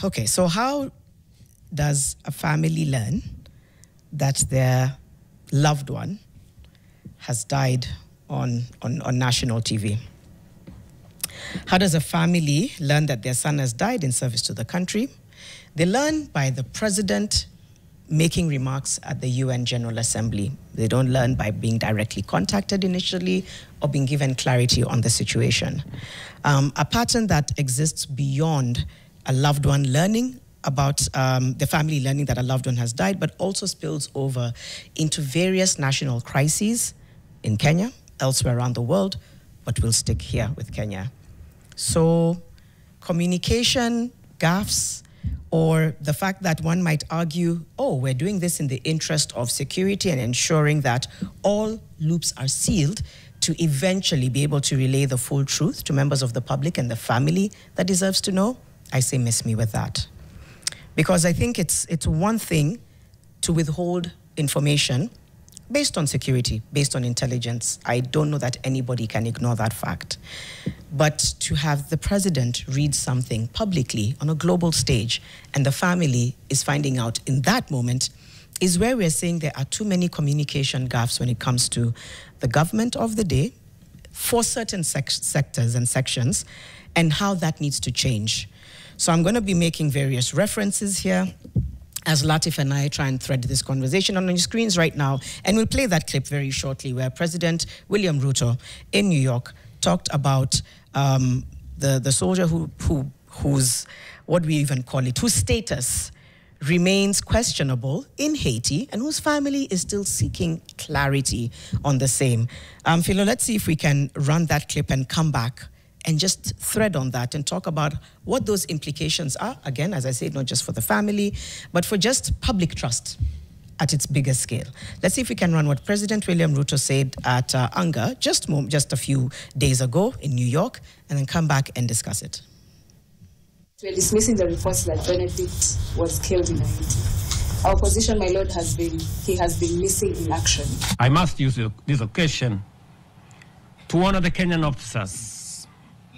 Okay, so how does a family learn that their loved one has died on national TV? How does a family learn that their son has died in service to the country? They learn by the president making remarks at the UN General Assembly. They don't learn by being directly contacted initially or being given clarity on the situation. A pattern that exists beyond a loved one learning about the family learning that a loved one has died, but also spills over into various national crises in Kenya, elsewhere around the world, but we'll stick here with Kenya. So communication gaffes, or the fact that one might argue, oh, we're doing this in the interest of security and ensuring that all loops are sealed to eventually be able to relay the full truth to members of the public and the family that deserves to know, I say miss me with that. Because I think it's one thing to withhold information based on security, based on intelligence. I don't know that anybody can ignore that fact. But to have the president read something publicly on a global stage and the family is finding out in that moment is where we're saying there are too many communication gaps when it comes to the government of the day for certain sectors and sections and how that needs to change. So I'm going to be making various references here as Latif and I try and thread this conversation on your screens right now. And we'll play that clip very shortly where President William Ruto in New York talked about the soldier whose, what we even call it, whose status remains questionable in Haiti and whose family is still seeking clarity on the same. Philo, let's see if we can run that clip and come back and just thread on that and talk about what those implications are. Again, as I said, not just for the family, but for just public trust at its biggest scale. Let's see if we can run what President William Ruto said at Anga just a few days ago in New York, and then come back and discuss it. We're dismissing the reports that Benedict was killed in Haiti. Our position, my lord, has been he has been missing in action. I must use this occasion to honor the Kenyan officers,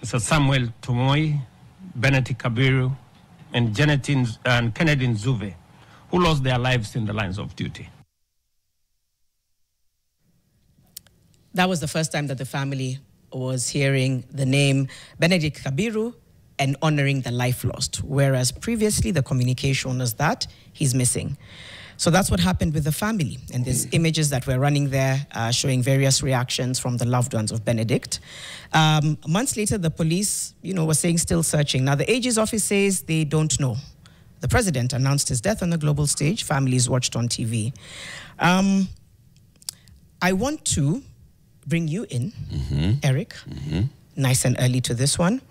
Mr. Samuel Tumoy, Benedict Kabiru, and Kennedy Nzuve, who lost their lives in the lines of duty. That was the first time that the family was hearing the name Benedict Kabiru and honoring the life lost, whereas previously the communication was that he's missing. So that's what happened with the family. And there's images that we're running there showing various reactions from the loved ones of Benedict. Months later, the police, was saying still searching. Now, the AG's office says they don't know. The president announced his death on the global stage. Families watched on TV. I want to bring you in, Eric, nice and early to this one.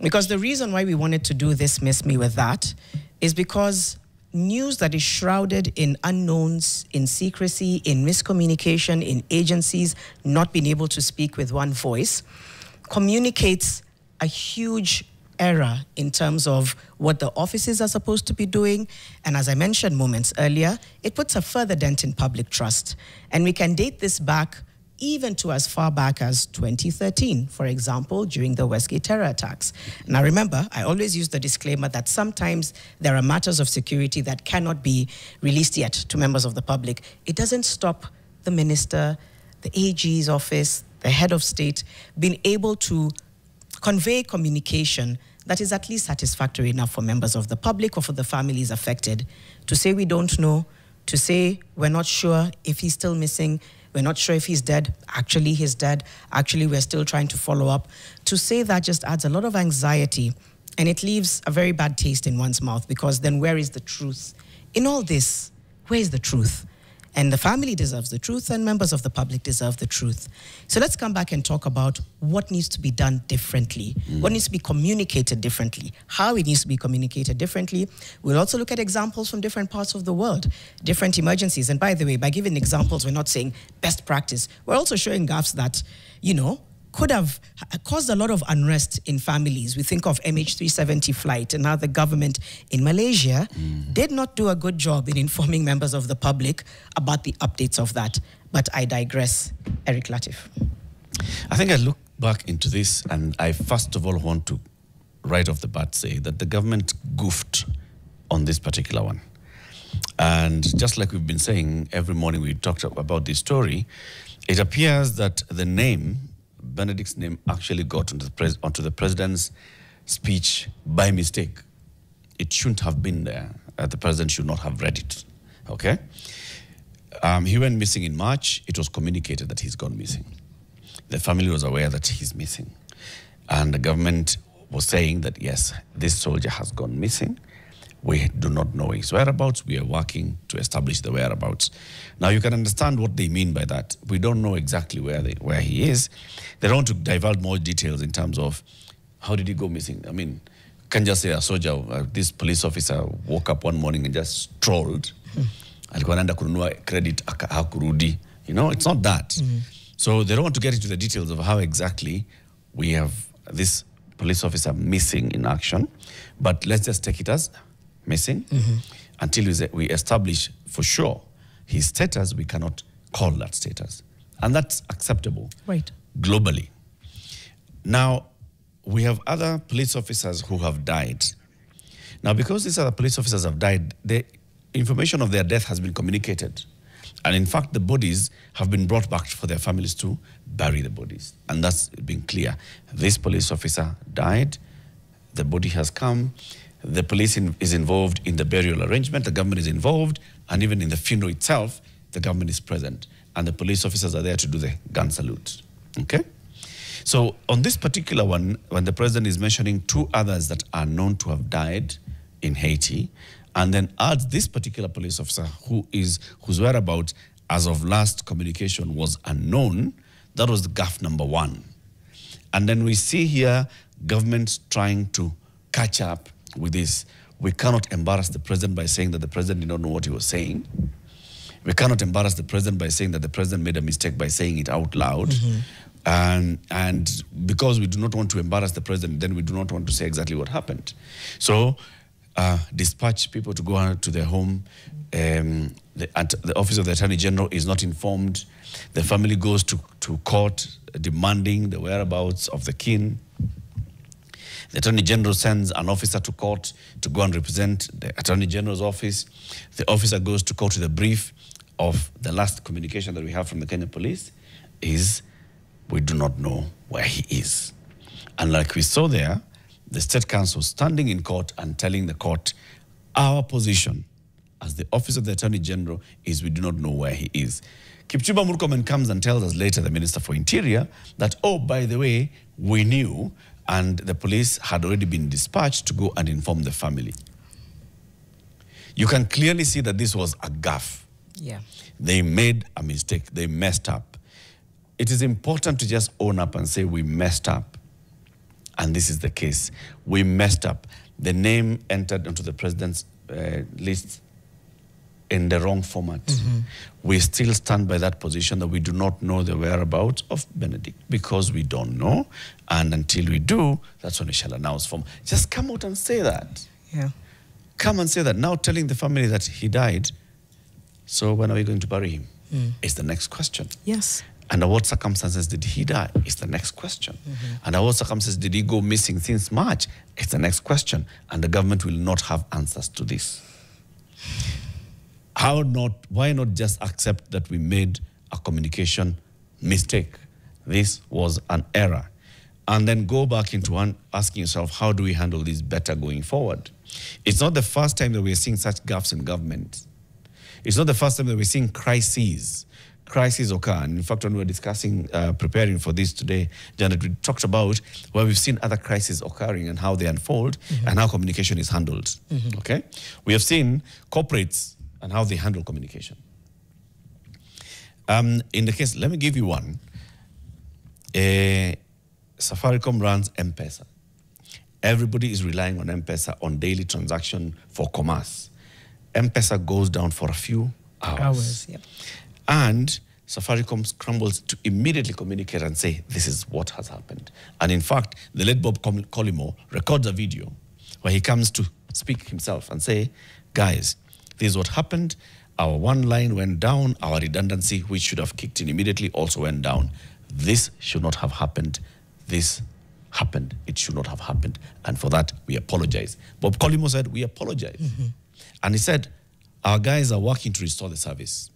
Because the reason why we wanted to do this Miss Me With That is because news that is shrouded in unknowns, in secrecy, in miscommunication, in agencies not being able to speak with one voice, communicates a huge error in terms of what the offices are supposed to be doing. And as I mentioned moments earlier, it puts a further dent in public trust. And we can date this back even to as far back as 2013, for example, during the Westgate terror attacks. Now remember, I always use the disclaimer that sometimes there are matters of security that cannot be released yet to members of the public. It doesn't stop the minister, the AG's office, the head of state being able to convey communication that is at least satisfactory enough for members of the public or for the families affected to say we don't know, to say we're not sure if he's still missing, we're not sure if he's dead. Actually, he's dead. Actually, we're still trying to follow up. To say that just adds a lot of anxiety, and it leaves a very bad taste in one's mouth, because then where is the truth? In all this, where is the truth? And the family deserves the truth, and members of the public deserve the truth. So let's come back and talk about what needs to be done differently, what needs to be communicated differently, how it needs to be communicated differently. We'll also look at examples from different parts of the world, different emergencies. And by the way, by giving examples, we're not saying best practice. We're also showing gaps that, could have caused a lot of unrest in families. We think of MH370 flight, and now the government in Malaysia did not do a good job in informing members of the public about the updates of that. But I digress. Eric Latif. I think I look back into this, and I first of all want to right off the bat say that the government goofed on this particular one. And just like we've been saying, every morning we talked about this story, it appears that the name, Benedict's name, actually got onto the president's speech by mistake. It shouldn't have been there. The president should not have read it. Okay? He went missing in March. It was communicated that he's gone missing. The family was aware that he's missing. And the government was saying that, yes, this soldier has gone missing. We do not know his whereabouts. We are working to establish the whereabouts. Now, you can understand what they mean by that. We don't know exactly where he is. They don't want to divulge more details in terms of how did he go missing. I mean, you can't just say a soldier, this police officer woke up one morning and just strolled. Alikuwa anaenda kununua credit hakurudi. You know, it's not that. So they don't want to get into the details of how exactly we have this police officer missing in action. But let's just take it as missing until we establish for sure his status. We cannot call that status, and that's acceptable globally. Now, we have other police officers who have died. Now, because these other police officers have died, the information of their death has been communicated, and in fact the bodies have been brought back for their families to bury the bodies, and that's been clear. This police officer died, the body has come. The police is involved in the burial arrangement, the government is involved, and even in the funeral itself, the government is present. And the police officers are there to do the gun salute. Okay? So on this particular one, when the president is mentioning 2 others that are known to have died in Haiti, and then adds this particular police officer whose whereabouts as of last communication was unknown, that was the gaffe number 1. And then we see here government trying to catch up with this. We cannot embarrass the president by saying that the president did not know what he was saying. We cannot embarrass the president by saying that the president made a mistake by saying it out loud. And because we do not want to embarrass the president, then we do not want to say exactly what happened. So dispatch people to go to their home. The office of the Attorney General is not informed. The family goes to court demanding the whereabouts of the kin. The Attorney General sends an officer to court to go and represent the Attorney General's office. The officer goes to court with a brief of the last communication that we have from the Kenya police is, we do not know where he is. And like we saw there, the State Council standing in court and telling the court, our position as the office of the Attorney General is we do not know where he is. Kipchumba Murkomen comes and tells us later, the Minister for Interior, that, oh, by the way, we knew, and the police had already been dispatched to go and inform the family. You can clearly see that this was a gaffe. Yeah. They made a mistake. They messed up. It is important to just own up and say we messed up. And this is the case. We messed up. The name entered into the president's list in the wrong format. We still stand by that position that we do not know the whereabouts of Benedict because we don't know. And until we do, that's when we shall announce from. Just come out and say that. Yeah. Come and say that. Now telling the family that he died, so when are we going to bury him? Is the next question. Yes. Under what circumstances did he die? Is the next question. Under what circumstances did he go missing since March? It's the next question. And the government will not have answers to this. Why not just accept that we made a communication mistake? This was an error. And then go back into asking yourself, how do we handle this better going forward? It's not the first time that we're seeing such gaffes in government. It's not the first time that we're seeing crises occur. And in fact, when we were discussing, preparing for this today, Janet, we talked about where we've seen other crises occurring and how they unfold and how communication is handled. Okay? We have seen corporates and how they handle communication. In the case, let me give you one. Safaricom runs M-Pesa. Everybody is relying on M-Pesa on daily transaction for commerce. M-Pesa goes down for a few hours. Yep. And Safaricom scrambles to immediately communicate and say, this is what has happened. And in fact, the late Bob Collymore records a video where he comes to speak himself and say, guys, this is what happened. Our one line went down. Our redundancy, which should have kicked in immediately, also went down. This should not have happened. This happened. It should not have happened. And for that, we apologize. Bob Collymore said, we apologize. And he said, our guys are working to restore the service.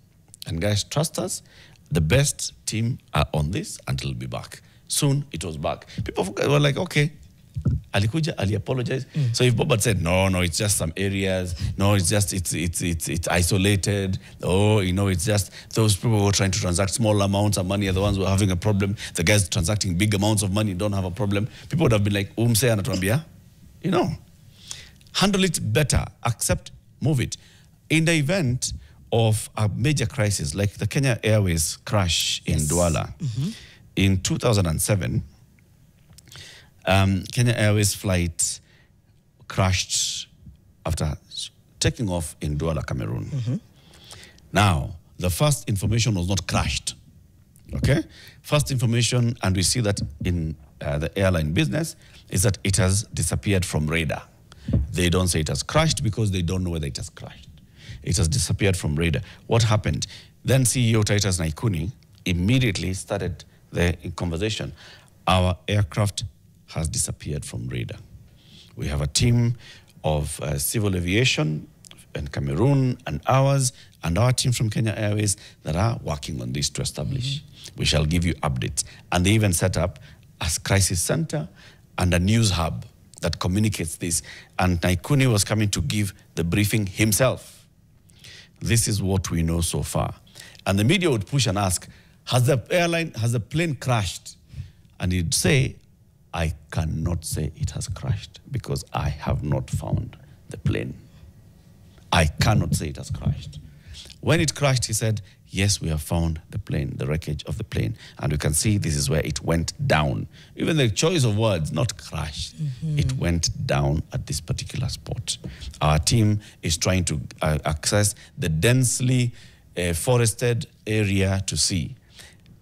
And guys, trust us, the best team are on this and it'll be back. Soon, it was back. People were like, okay, alikuja, ali apologize. So if Bob had said, no, it's just some areas. No, it's just, it's isolated. Oh, you know, it's just those people who are trying to transact small amounts of money are the ones who are having a problem. The guys transacting big amounts of money don't have a problem. People would have been like, umse anatuambia, you know, handle it better, accept, move it. In the event of a major crisis, like the Kenya Airways crash in Douala, in 2007, Kenya Airways flight crashed after taking off in Douala, Cameroon. Now, the first information was not crashed, okay? First information, and we see that in the airline business, is that it has disappeared from radar. They don't say it has crashed because they don't know whether it has crashed. It has disappeared from radar. What happened? Then CEO Titus Naikuni immediately started the conversation. Our aircraft has disappeared from radar. We have a team of civil aviation in Cameroon and ours, and our team from Kenya Airways that are working on this to establish. We shall give you updates. And they even set up a crisis center and a news hub that communicates this. And Naikuni was coming to give the briefing himself. This is what we know so far. And the media would push and ask, has the plane crashed? And he'd say, I cannot say it has crashed because I have not found the plane. I cannot say it has crashed. When it crashed, he said, yes, we have found the plane, the wreckage of the plane. And you can see this is where it went down. Even the choice of words, not crash. It went down at this particular spot. Our team is trying to access the densely forested area to see.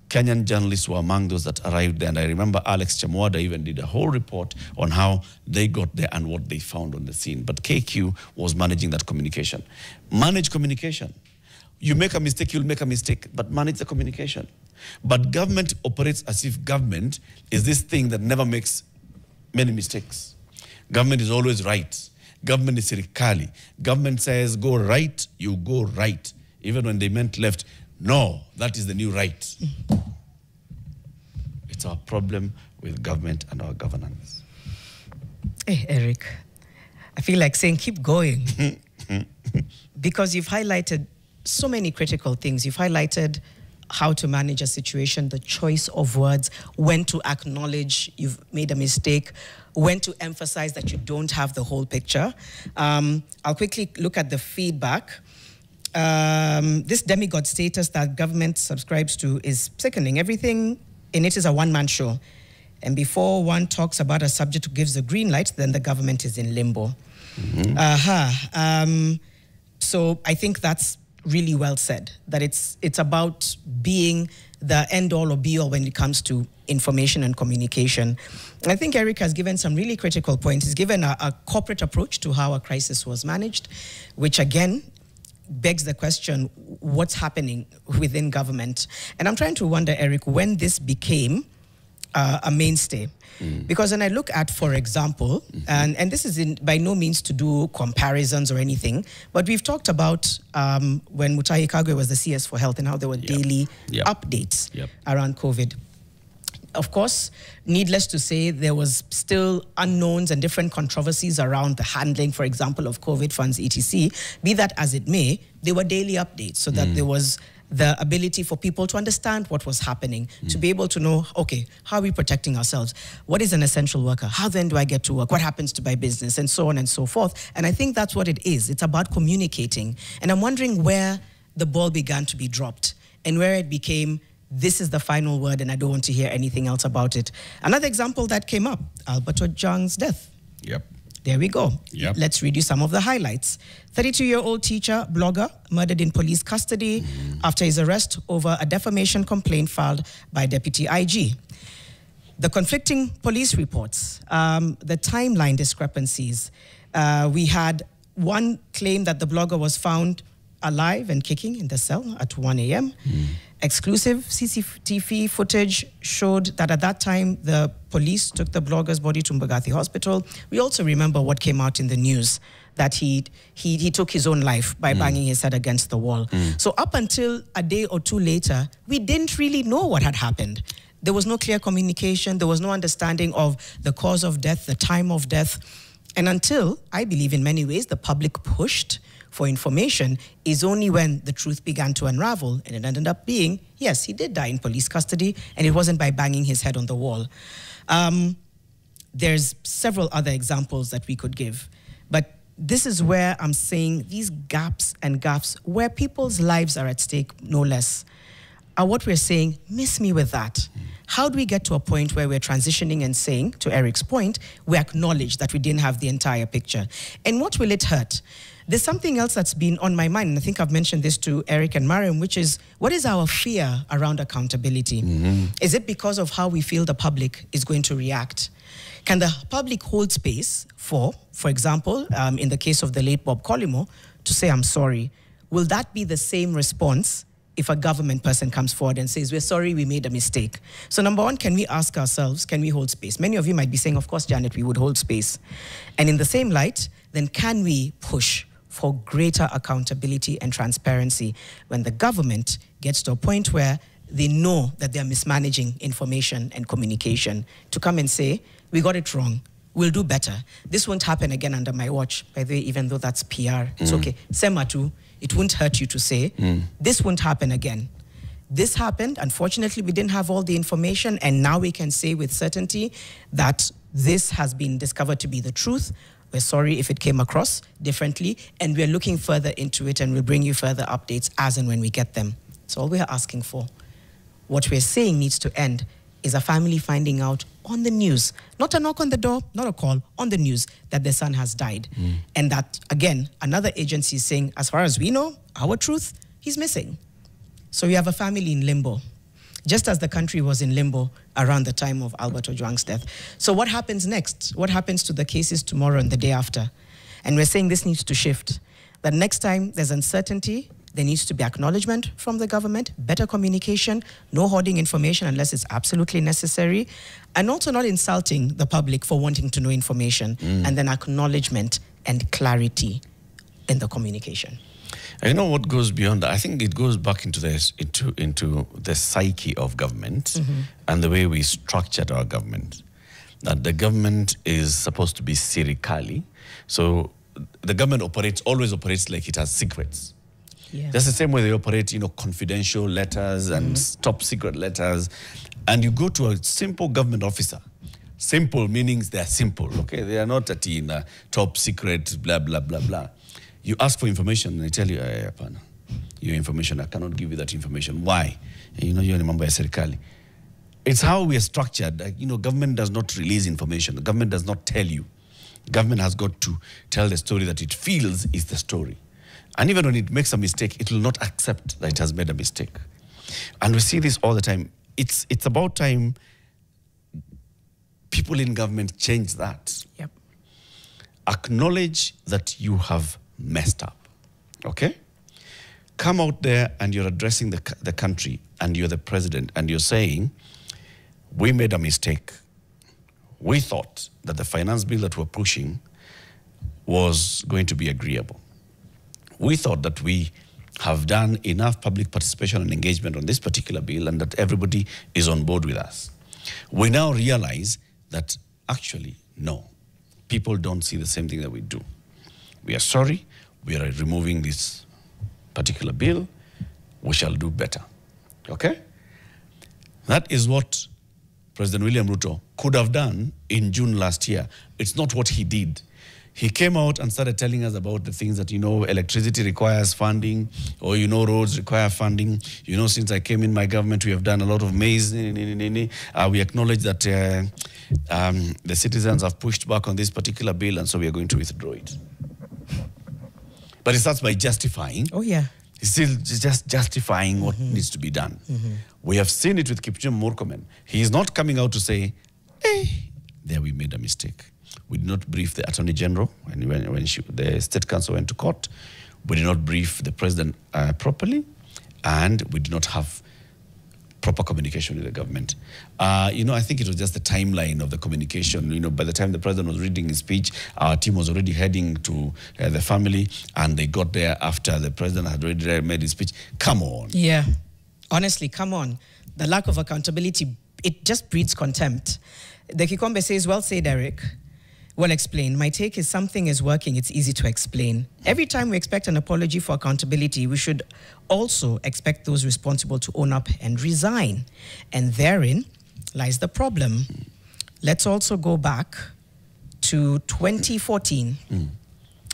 Kenyan journalists were among those that arrived there. And I remember Alex Chamwada even did a whole report on how they got there and what they found on the scene. But KQ was managing that communication. Manage communication. You make a mistake, you'll make a mistake, but manage the communication. But government operates as if government is this thing that never makes many mistakes. Government is always right. Government is serikali. Government says go right, you go right. Even when they meant left, no, that is the new right. It's our problem with government and our governance. Hey, Eric, I feel like saying keep going. Because you've highlighted so many critical things. You've highlighted how to manage a situation, the choice of words, when to acknowledge you've made a mistake, when to emphasize that you don't have the whole picture. I'll quickly look at the feedback. This demigod status that government subscribes to is sickening. Everything in it is a one-man show. And before one talks about a subject who gives the green light, then the government is in limbo. So I think that's really well said, that it's about being the end-all or be-all when it comes to information and communication. And I think Eric has given some really critical points. He's given a corporate approach to how a crisis was managed, which again begs the question, what's happening within government? And I'm trying to wonder, Eric, when this became a mainstay. Because when I look at, for example, and this is by no means to do comparisons or anything, but we've talked about when Mutahi Kagwe was the CS for Health and how there were daily updates around COVID. Of course, needless to say, there was still unknowns and different controversies around the handling, for example, of COVID funds, etc. Be that as it may, there were daily updates so that there was the ability for people to understand what was happening, to be able to know, okay, how are we protecting ourselves? What is an essential worker? How then do I get to work? What happens to my business? And so on and so forth. And I think that's what it is. It's about communicating. And I'm wondering where the ball began to be dropped and where it became, this is the final word and I don't want to hear anything else about it. Another example that came up, Albert Ojwang's death. There we go. Let's read you some of the highlights. 32-year-old teacher, blogger, murdered in police custody after his arrest over a defamation complaint filed by Deputy IG. The conflicting police reports, the timeline discrepancies. We had one claim that the blogger was found alive and kicking in the cell at 1 a.m. Exclusive CCTV footage showed that at that time, the police took the blogger's body to Mbagathi Hospital. We also remember what came out in the news, that he took his own life by banging his head against the wall. So up until a day or two later, we didn't really know what had happened. There was no clear communication. There was no understanding of the cause of death, the time of death. And until, I believe in many ways, the public pushed for information, is only when the truth began to unravel, and it ended up being, yes, he did die in police custody, and it wasn't by banging his head on the wall. There's several other examples that we could give, but this is where I'm saying these gaps and gaps where people's lives are at stake, no less, are what we're saying, miss me with that. How do we get to a point where we're transitioning and saying, to Eric's point, we acknowledge that we didn't have the entire picture? And what will it hurt? There's something else that's been on my mind, and I think I've mentioned this to Eric and Mariam, which is, what is our fear around accountability? Is it because of how we feel the public is going to react? Can the public hold space for example, in the case of the late Bob Collymore, to say, I'm sorry? Will that be the same response if a government person comes forward and says, we're sorry, we made a mistake? So number one, can we ask ourselves, can we hold space? Many of you might be saying, of course, Janet, we would hold space. And in the same light, then can we push for greater accountability and transparency when the government gets to a point where they know that they're mismanaging information and communication, to come and say, we got it wrong, we'll do better. This won't happen again under my watch, by the way, even though that's PR. It's okay. Sema too, it won't hurt you to say, this won't happen again. This happened, unfortunately, we didn't have all the information, and now we can say with certainty that this has been discovered to be the truth. We're sorry if it came across differently, and we're looking further into it, and we'll bring you further updates as and when we get them. That's all we're asking for. What we're saying needs to end is a family finding out on the news, not a knock on the door, not a call, on the news, that their son has died. And that, again, another agency is saying, as far as we know, our truth, he's missing. So we have a family in limbo, just as the country was in limbo around the time of Albert Ojwang's death. So what happens next? What happens to the cases tomorrow and the day after? And we're saying this needs to shift. That next time there's uncertainty, there needs to be acknowledgement from the government, better communication, no hoarding information unless it's absolutely necessary, and also not insulting the public for wanting to know information, and then acknowledgement and clarity in the communication. And you know what goes beyond that? I think it goes back into this, into the psyche of government and the way we structured our government. That the government is supposed to be serikali, so the government always operates like it has secrets. Yeah. That's the same way they operate, confidential letters and top secret letters. And you go to a simple government officer. Simple meaning they're simple, okay? They are not a top secret, blah, blah, blah, blah. You ask for information and they tell you, your information, I cannot give you that information. Why? You're a member of serikali. It's how we are structured. Government does not release information. The government does not tell you. Government has got to tell the story that it feels is the story. And even when it makes a mistake, it will not accept that it has made a mistake. And we see this all the time. It's about time people in government change that. Yep. Acknowledge that you have messed up, okay? Come out there and you're addressing the country and you're the president and you're saying, we made a mistake. We thought that the finance bill that we're pushing was going to be agreeable. We thought that we have done enough public participation and engagement on this particular bill and that everybody is on board with us. We now realize that actually, no, people don't see the same thing that we do. We are sorry, we are removing this particular bill, we shall do better, okay? That is what President William Ruto could have done in June last year. It's not what he did. He came out and started telling us about the things that, electricity requires funding, or, roads require funding. Since I came in my government, we have done a lot of maize. We acknowledge that the citizens have pushed back on this particular bill, and so we are going to withdraw it. But it starts by justifying. Oh, yeah. He's still just justifying what needs to be done. We have seen it with Kipchumba Murkomen. He is not coming out to say, hey, there we made a mistake. We did not brief the Attorney General when the State Council went to court. We did not brief the President properly, and we did not have proper communication with the government. I think it was just the timeline of the communication. By the time the president was reading his speech, our team was already heading to the family, and they got there after the president had already made his speech. Come on. Yeah. Honestly, come on. The lack of accountability, it just breeds contempt. The Kikombe says, well said, Eric. Well explained. My take is something is working, it's easy to explain. Every time we expect an apology for accountability, we should also expect those responsible to own up and resign. And therein lies the problem. Let's also go back to 2014.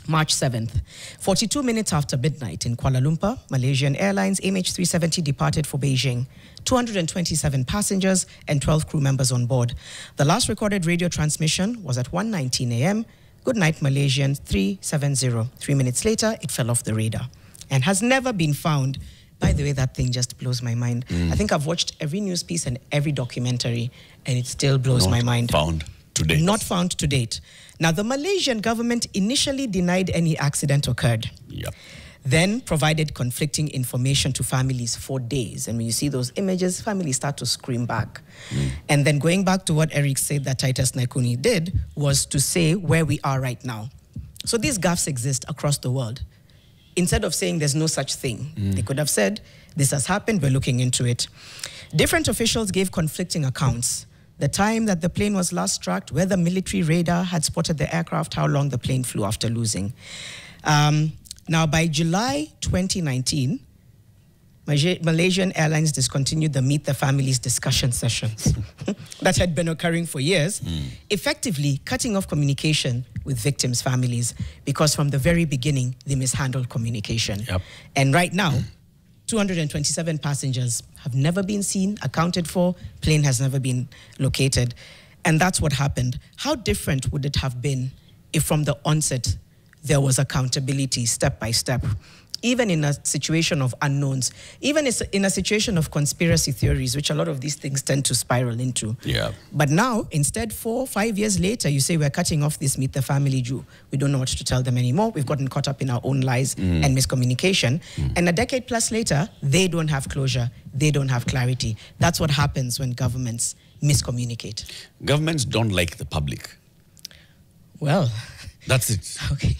March 7th, 42 minutes after midnight in Kuala Lumpur, Malaysian Airlines MH370 departed for Beijing. 227 passengers and 12 crew members on board. The last recorded radio transmission was at 1:19 a.m. Good night, Malaysian 370. 3 minutes later, it fell off the radar and has never been found. By the way, that thing just blows my mind. I think I've watched every news piece and every documentary, and it still blows my mind. Not found to date. Now, the Malaysian government initially denied any accident occurred. Yep. Then provided conflicting information to families for days. And when you see those images, families start to scream back. And then going back to what Eric said that Titus Naikuni did was to say where we are right now. So these gaffes exist across the world. Instead of saying there's no such thing, they could have said, this has happened, we're looking into it. Different officials gave conflicting accounts. The time that the plane was last struck, whether military radar had spotted the aircraft, how long the plane flew after losing. Now, by July 2019, Malaysian Airlines discontinued the Meet the Families discussion sessions that had been occurring for years, effectively cutting off communication with victims' families because from the very beginning, they mishandled communication. Yep. And right now, 227 passengers have never been seen, accounted for, plane has never been located. And that's what happened. How different would it have been if from the onset there was accountability step by step? Even in a situation of unknowns, even in a situation of conspiracy theories, which a lot of these things tend to spiral into. Yeah. But now, instead, 4 or 5 years later, you say we're cutting off this Meet the Family Jew. We don't know what to tell them anymore. We've gotten caught up in our own lies and miscommunication. And a decade plus later, they don't have closure. They don't have clarity. That's what happens when governments miscommunicate. Governments don't like the public. Well. That's it. Okay.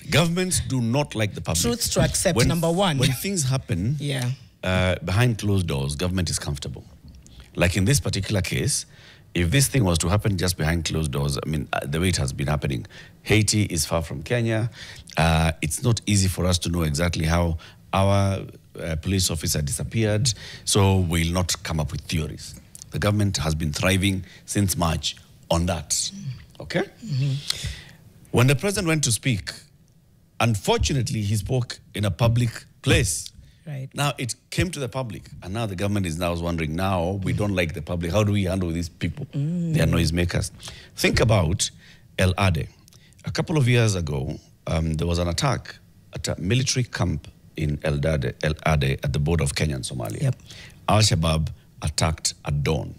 Governments do not like the public. Truths to accept, number one. When things happen behind closed doors, government is comfortable. Like in this particular case, if this thing was to happen just behind closed doors, I mean, the way it has been happening, Haiti is far from Kenya. It's not easy for us to know exactly how our police officer disappeared, so we'll not come up with theories. The government has been thriving since March on that. Okay? When the president went to speak, unfortunately, he spoke in a public place. Right. Now, it came to the public, and now the government is now wondering, now we don't like the public. How do we handle these people? They are noisemakers. Think about El Ade. A couple of years ago, there was an attack at a military camp in El Ade at the border of Kenya and Somalia. Yep. Al-Shabaab attacked at dawn.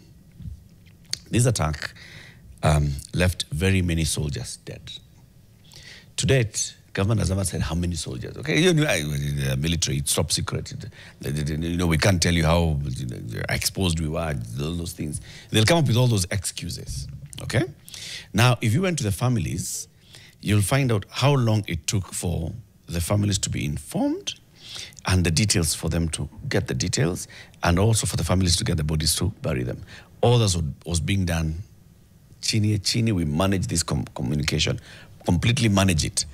This attack left very many soldiers dead. To date, government has never said how many soldiers. Okay, the military, it's top secret. We can't tell you how exposed we were, all those things. They'll come up with all those excuses. Okay? Now, if you went to the families, you'll find out how long it took for the families to be informed and the details for them to get the details, and also for the families to get the bodies to bury them. All this was being done. Chini, we manage this communication, completely manage it.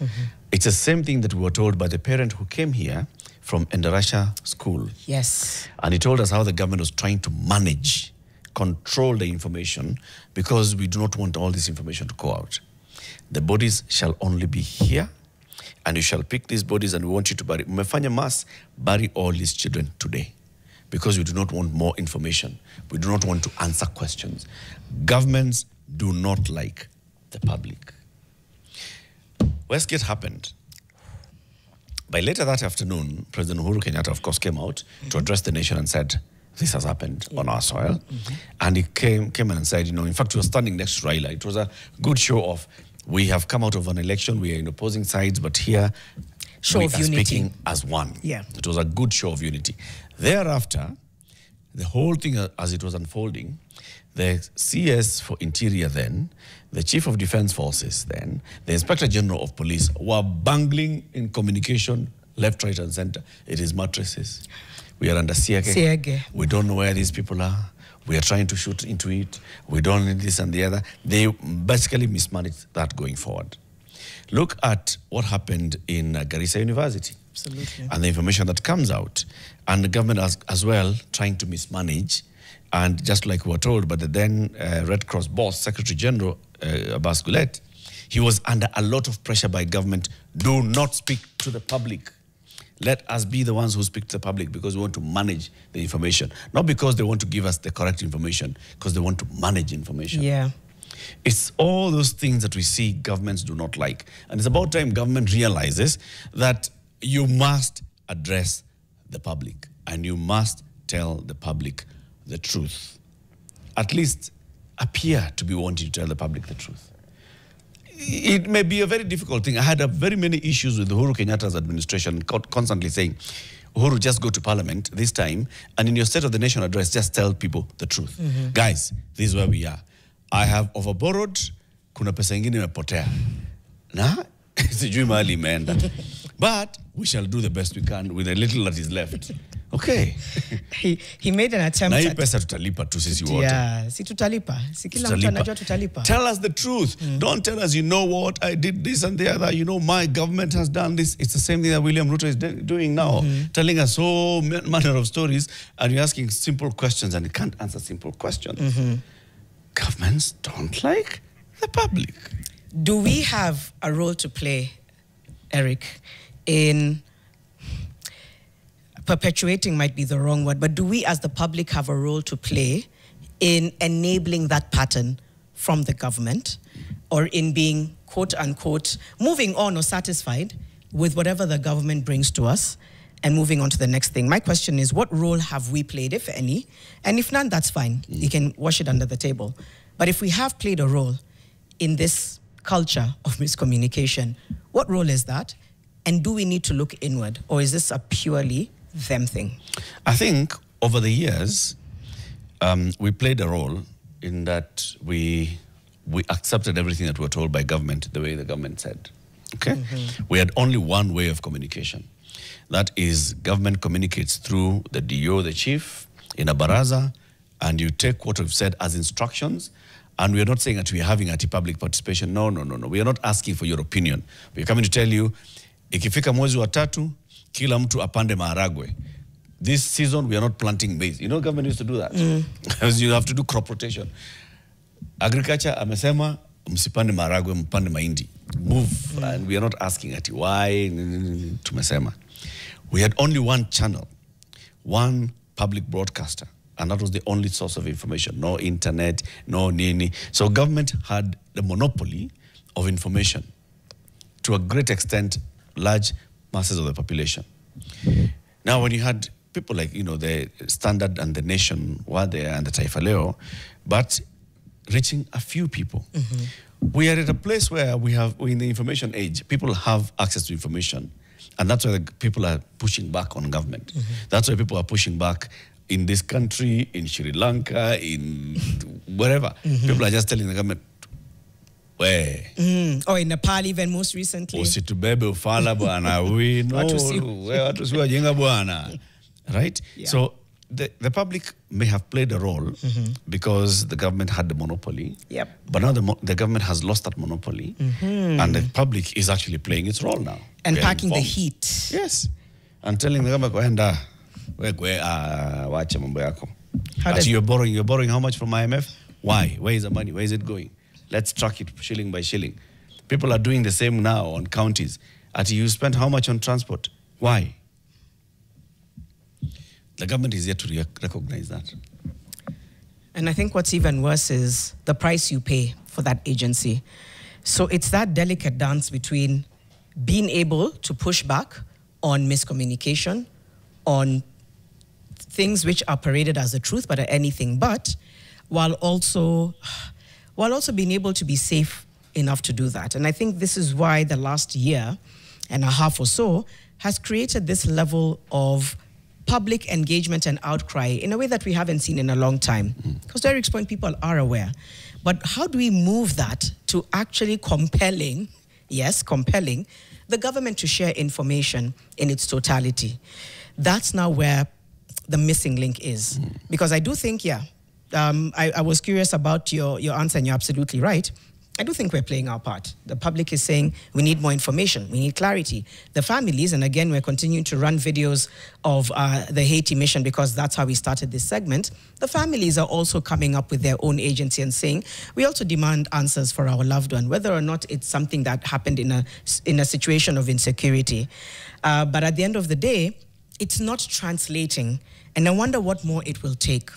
It's the same thing that we were told by the parent who came here from Endarasha School. Yes. And he told us how the government was trying to manage, control the information, because we do not want all this information to go out. The bodies shall only be here, and you shall pick these bodies, and we want you to bury. Umefanya mass, bury all these children today, because we do not want more information. We do not want to answer questions. Governments do not like the public. Westgate happened. By later that afternoon, President Uhuru Kenyatta, of course, came out to address the nation and said, this has happened on our soil. And he came and said, in fact, we were standing next to Raila. It was a good show of, we have come out of an election, we are in opposing sides, but here we are speaking as one. Yeah. It was a good show of unity. Thereafter, the whole thing as it was unfolding, the CS for Interior then, the Chief of Defense Forces then, the Inspector General of Police were bungling in communication left, right, and center. It is mattresses. We are under Siege. We don't know where these people are. We are trying to shoot into it. We don't need this and the other. They basically mismanaged that going forward. Look at what happened in Garissa University. Absolutely. And the information that comes out. And the government as well trying to mismanage. And just like we were told by the then Red Cross boss, Secretary General Abbas Gulet, he was under a lot of pressure by government. Do not speak to the public. Let us be the ones who speak to the public because we want to manage the information. Not because they want to give us the correct information, because they want to manage information. Yeah. It's all those things that we see governments do not like. And it's about time government realizes that you must address the public and you must tell the public the truth. At least appear to be wanting to tell the public the truth. It may be a very difficult thing. I had very many issues with Uhuru Kenyatta's administration constantly saying, Uhuru, just go to parliament this time and in your State of the Nation address, just tell people the truth. Guys, this is where we are. I have overborrowed, kuna pesa ingine imepotea. Na, sijui mahali imeenda. But we shall do the best we can with the little that is left. Okay. He made an attempt. Na hii pesa tutalipa tu sisi wote. Yeah, si tutalipa. Si kila mtu anajua tutalipa. Tell us the truth. Don't tell us, you know what, I did this and the other. You know, my government has done this. It's the same thing that William Ruto is doing now. Telling us so manner of stories and you're asking simple questions and you can't answer simple questions. Governments don't like the public. Do we have a role to play, Eric, in perpetuating might be the wrong word, but do we as the public have a role to play in enabling that pattern from the government or in being, quote unquote, moving on or satisfied with whatever the government brings to us and moving on to the next thing? My question is, what role have we played, if any? And if none, that's fine. You can wash it under the table. But if we have played a role in this culture of miscommunication, what role is that? And do we need to look inward, or is this a purely them thing? I think over the years, we played a role in that we accepted everything that we were told by government the way the government said. Okay? We had only one way of communication. That is, government communicates through the DO, the chief, in a baraza, and you take what we've said as instructions. And we are not saying that we are having anti-public participation. No. We are not asking for your opinion. We are coming to tell you, ikifika mwezi wa 3, kila mtu apande maharagwe. This season, we are not planting maize. You know, government used to do that. Because you have to do crop rotation. Agriculture, amesema, msipande maharagwe, mpande mahindi. Move. And we are not asking ati why, tumesema. We had only one channel, one public broadcaster. And that was the only source of information. No internet, no nini. So government had the monopoly of information. To a great extent, large masses of the population. Now, when you had people like, the Standard and the Nation were there and the Taifa Leo, but reaching a few people. We are at a place where we're in the information age. People have access to information. And that's why people are pushing back on government. That's why people are pushing back in this country, in Sri Lanka, in wherever. People are just telling the government, where? Or in Nepal even most recently. Usitubebe ufala bwana. We know watu siwa jenga bwana. Right? Yeah. So the public may have played a role because the government had the monopoly. Yep. But now the government has lost that monopoly. And the public is actually playing its role now. And packing the heat. Yes. And telling the government, wacha mambo yako. You're borrowing how much from IMF? Why? Where is the money? Where is it going? Let's track it shilling by shilling. People are doing the same now on counties. You spent how much on transport? Why? The government is yet to recognize that. And I think what's even worse is the price you pay for that agency. So it's that delicate dance between being able to push back on miscommunication, on things which are paraded as the truth but are anything but, while also being able to be safe enough to do that. And I think this is why the last year and a half or so has created this level of public engagement and outcry in a way that we haven't seen in a long time. Because to Eric's point, people are aware. But how do we move that to actually compelling, yes, compelling, the government to share information in its totality? That's now where the missing link is. Because I do think, I was curious about your answer, and you're absolutely right. I do think we're playing our part. The public is saying we need more information, we need clarity. The families, and again, we're continuing to run videos of the Haiti mission because that's how we started this segment. The families are also coming up with their own agency and saying, we also demand answers for our loved one, whether or not it's something that happened in a situation of insecurity. But at the end of the day, it's not translating. And I wonder what more it will take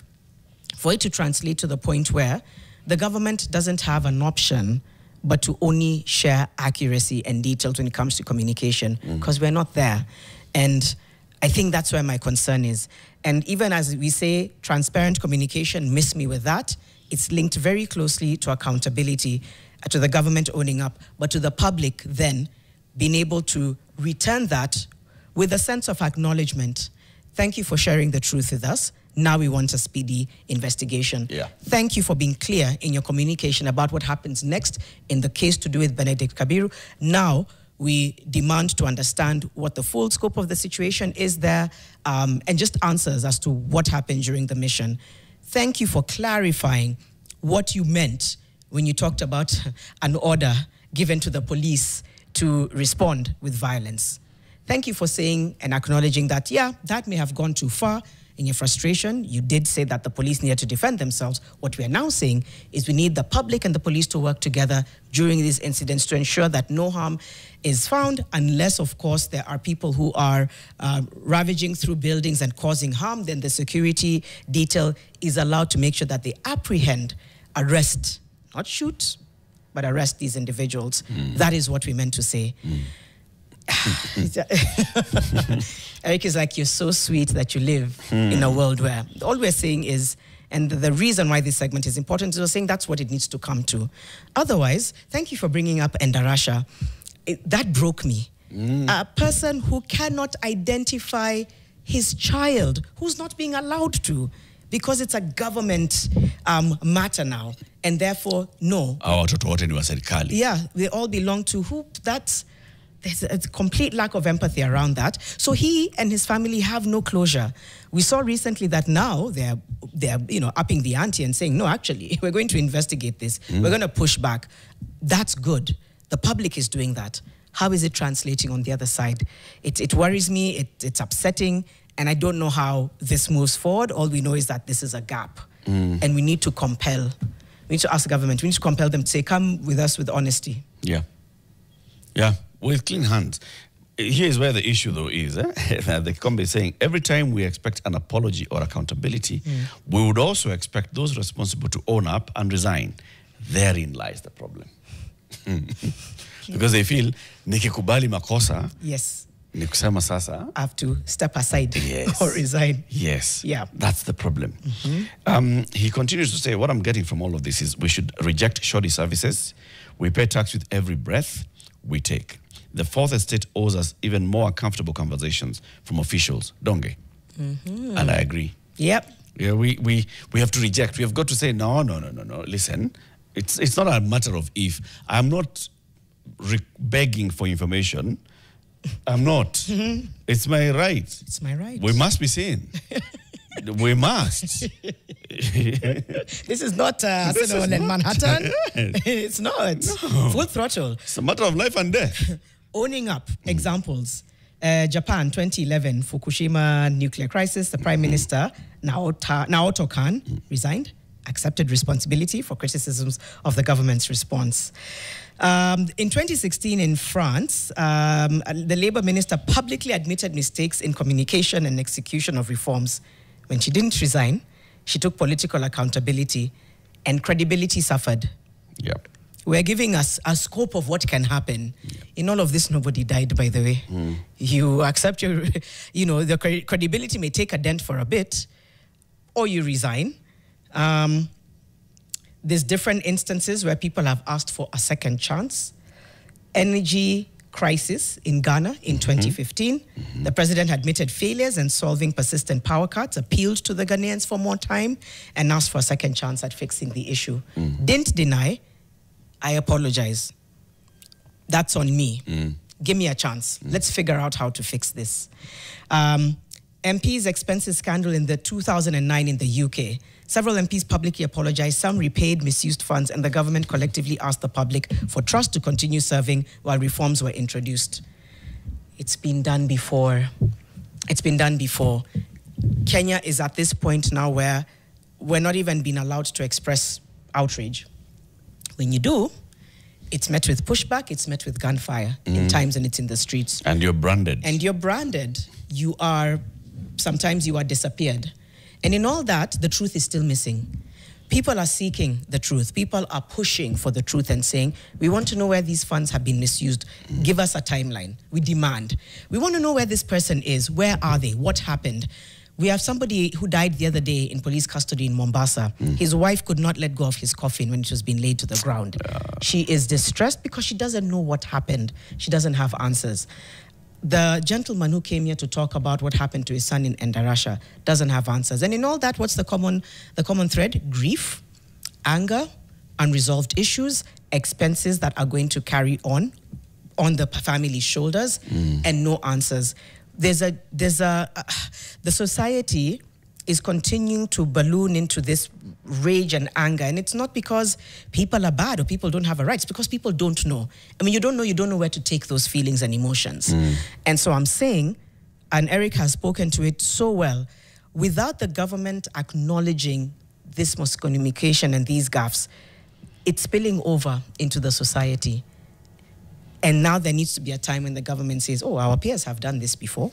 for it to translate to the point where the government doesn't have an option but to only share accuracy and details when it comes to communication, because we're not there. And I think that's where my concern is. And even as we say transparent communication, miss me with that, it's linked very closely to accountability, to the government owning up, but to the public then being able to return that with a sense of acknowledgement. Thank you for sharing the truth with us. Now we want a speedy investigation. Yeah. Thank you for being clear in your communication about what happens next in the case to do with Benedict Kabiru. Now we demand to understand what the full scope of the situation is there, and just answers as to what happened during the mission. Thank you for clarifying what you meant when you talked about an order given to the police to respond with violence. Thank you for saying and acknowledging that, that may have gone too far. In your frustration, you did say that the police needed to defend themselves. What we are now saying is we need the public and the police to work together during these incidents to ensure that no harm is found, unless, of course, there are people who are ravaging through buildings and causing harm. Then the security detail is allowed to make sure that they apprehend, arrest, not shoot, but arrest these individuals. That is what we meant to say. Eric is like, you're so sweet that you live in a world where all we're saying is, and the reason why this segment is important is we're saying that's what it needs to come to. Otherwise, thank you for bringing up Endarasha. That broke me. A person who cannot identify his child, who's not being allowed to, because it's a government matter now, and therefore, no. Yeah, they all belong to who? There's a complete lack of empathy around that. So he and his family have no closure. We saw recently that now they're upping the ante and saying, no, actually, we're going to investigate this. We're going to push back. That's good. The public is doing that. How is it translating on the other side? It worries me. It's upsetting. And I don't know how this moves forward. All we know is that this is a gap. And we need to compel. We need to ask the government. We need to compel them to say, come with us with honesty. Yeah. Yeah. With clean hands. Here's where the issue, though, is. They come by saying every time we expect an apology or accountability, we would also expect those responsible to own up and resign. Therein lies the problem. Because they feel, nikikubali makosa, yes, nikusema sasa, I have to step aside or resign. Yes. Yeah. That's the problem. He continues to say, what I'm getting from all of this is we should reject shoddy services. We pay tax with every breath we take. The fourth estate owes us even more uncomfortable conversations from officials, don't we? And I agree. Yep. Yeah, we have to reject. We have got to say, no. Listen, it's not a matter of if. I'm not begging for information. I'm not. It's my right. It's my right. We must be seen. We must. This is not Arsenal and Manhattan. It's not. No. Full throttle. It's a matter of life and death. Owning up. Examples. Japan, 2011, Fukushima nuclear crisis. The Prime Minister, Naoto Kan, resigned, accepted responsibility for criticisms of the government's response. In 2016 in France, the Labour Minister publicly admitted mistakes in communication and execution of reforms. When she didn't resign, she took political accountability and credibility suffered. Yep. We're giving us a scope of what can happen. Yep. In all of this, nobody died, by the way. You accept the credibility may take a dent for a bit, or you resign. There's different instances where people have asked for a second chance. Energy crisis in Ghana in 2015. The president admitted failures in solving persistent power cuts, appealed to the Ghanaians for more time, and asked for a second chance at fixing the issue. Didn't deny, I apologize. That's on me. Give me a chance. Let's figure out how to fix this. MP's expenses scandal in the 2009 in the UK. Several MPs publicly apologized. Some repaid misused funds, and the government collectively asked the public for trust to continue serving while reforms were introduced. It's been done before. It's been done before. Kenya is at this point now where we're not even being allowed to express outrage. When you do, it's met with pushback, it's met with gunfire in times, and it's in the streets. And you're branded. And you're branded. You are, sometimes you are disappeared. And in all that, the truth is still missing. People are seeking the truth. People are pushing for the truth and saying, we want to know where these funds have been misused. Give us a timeline. We demand. We want to know where this person is. Where are they? What happened? We have somebody who died the other day in police custody in Mombasa. His wife could not let go of his coffin when it was being laid to the ground. She is distressed because she doesn't know what happened. She doesn't have answers. The gentleman who came here to talk about what happened to his son in Endarasha doesn't have answers. And in all that, what's the common thread? Grief, anger, unresolved issues, expenses that are going to carry on the family's shoulders, and no answers. The society is continuing to balloon into this rage and anger. And it's not because people are bad or people don't have a right. It's because people don't know. I mean, you don't know where to take those feelings and emotions. And so I'm saying, and Eric has spoken to it so well, without the government acknowledging this miscommunication and these gaffes, it's spilling over into the society. And now there needs to be a time when the government says, oh, our peers have done this before.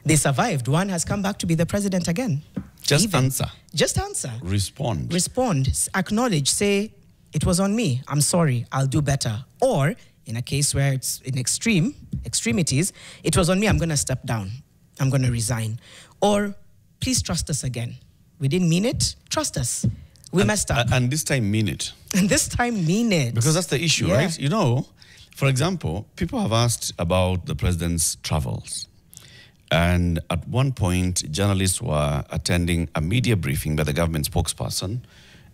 They survived. One has come back to be the president again. Just answer. Just answer. Respond. Respond. Acknowledge. Say, it was on me. I'm sorry. I'll do better. Or, in a case where it's in extremities, it was on me. I'm going to step down. I'm going to resign. Or, please trust us again. We didn't mean it. Trust us. We messed up. And this time mean it. And this time mean it. Because that's the issue, right? You know, for example, people have asked about the president's travels. And at one point, journalists were attending a media briefing by the government spokesperson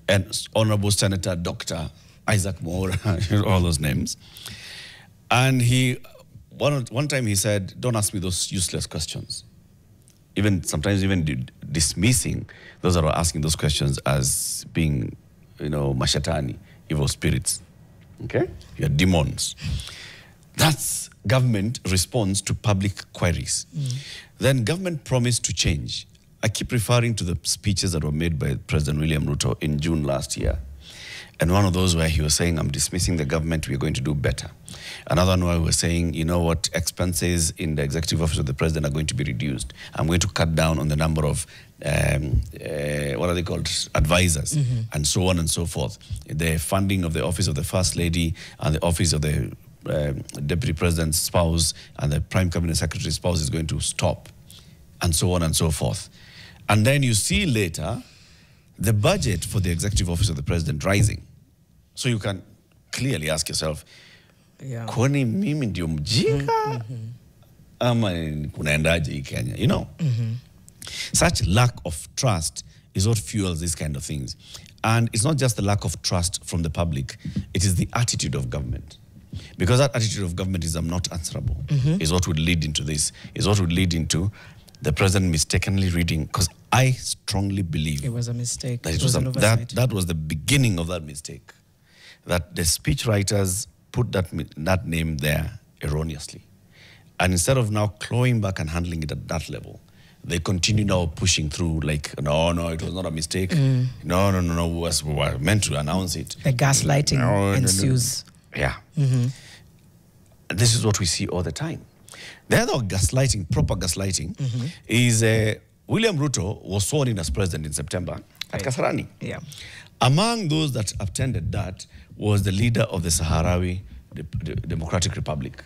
and Honorable Senator Dr. Isaac Moore, all those names. And one time he said, don't ask me those useless questions. Sometimes dismissing those that are asking those questions as being, mashatani, evil spirits. Okay? You're demons. That's government response to public queries. Then government promised to change. I keep referring to the speeches that were made by President William Ruto in June last year. And one of those where he was saying, I'm dismissing the government, we're going to do better. Another one where he was saying, you know what, expenses in the executive office of the president are going to be reduced. I'm going to cut down on the number of, what are they called, advisors, and so on and so forth. The funding of the office of the first lady and the office of the deputy president's spouse and the prime cabinet secretary's spouse is going to stop, and so on and so forth. And then you see later the budget for the executive office of the president rising. So you can clearly ask yourself, kwani mimi ndio mjinga ama kunaendaje hii Kenya? Such lack of trust is what fuels these kind of things. And it's not just the lack of trust from the public, it is the attitude of government. Because that attitude of government is I'm not answerable, is what would lead into this, is what would lead into the president mistakenly reading, because I strongly believe it was a mistake. That, that was the beginning of that mistake. That the speechwriters put that name there erroneously. And instead of now clawing back and handling it at that level, they continue now pushing through like, no, it was not a mistake. No, we were meant to announce it. The gaslighting ensues. Yeah. This is what we see all the time. The other gaslighting, proper gaslighting, is William Ruto was sworn in as president in September at Kasarani. Yeah. Among those that attended that was the leader of the Sahrawi Democratic Republic.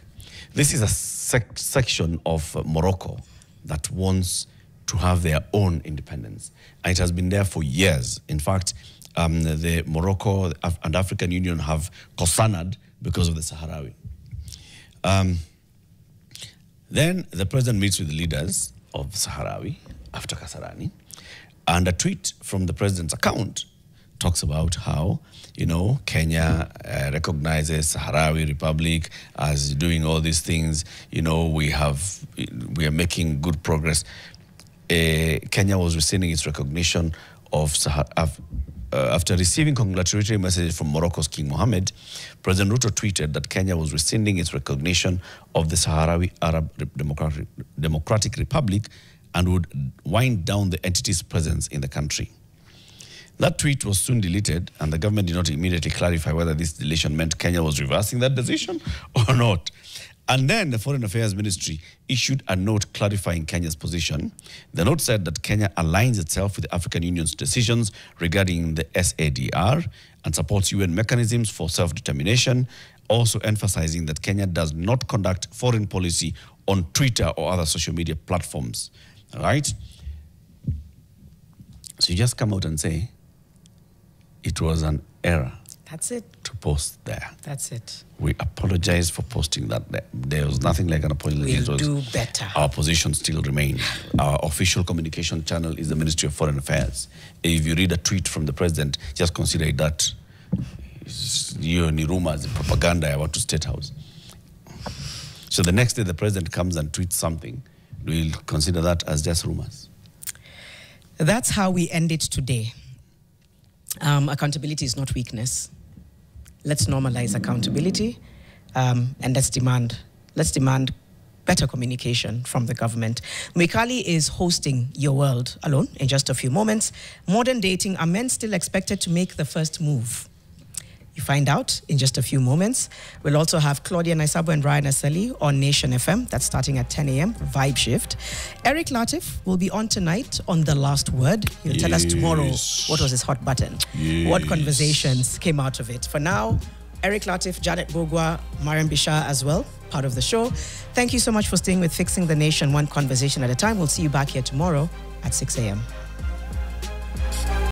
This is a section of Morocco that wants to have their own independence. And it has been there for years. In fact, the Morocco and African Union have cosaned because of the Sahrawi. Then the president meets with the leaders of Sahrawi after Kasarani, and a tweet from the president's account talks about how, you know, Kenya recognizes Sahrawi Republic as doing all these things. You know, we are making good progress. Kenya was rescinding its recognition of after receiving congratulatory messages from Morocco's King Mohammed. President Ruto tweeted that Kenya was rescinding its recognition of the Sahrawi Arab Democratic Republic and would wind down the entity's presence in the country. That tweet was soon deleted, and the government did not immediately clarify whether this deletion meant Kenya was reversing that decision or not. And then the Foreign Affairs Ministry issued a note clarifying Kenya's position. The note said that Kenya aligns itself with the African Union's decisions regarding the SADR and supports UN mechanisms for self-determination, also emphasizing that Kenya does not conduct foreign policy on Twitter or other social media platforms. All right? So you just come out and say, it was an error. That's it. To post there. That's it. We apologize for posting that there. There was nothing like an apology. We'll do better. Our position still remains. Our official communication channel is the Ministry of Foreign Affairs. If you read a tweet from the president, just consider that ni rumors, propaganda about to State House. So the next day the president comes and tweets something, we'll consider that as just rumors. That's how we end it today. Accountability is not weakness. Let's normalize accountability, and let's demand better communication from the government. Mwikali is hosting Your World Alone in just a few moments. Modern dating, are men still expected to make the first move? You find out in just a few moments. We'll also have Claudia Naisabo and Ryan Asali on Nation FM. That's starting at 10 a.m. Vibe Shift. Eric Latif will be on tonight on The Last Word. He'll tell us tomorrow what was his hot button, what conversations came out of it. For now, Eric Latif, Janet Bogwa, Mariam Bishar as well, part of the show. Thank you so much for staying with Fixing the Nation, one conversation at a time. We'll see you back here tomorrow at 6 a.m.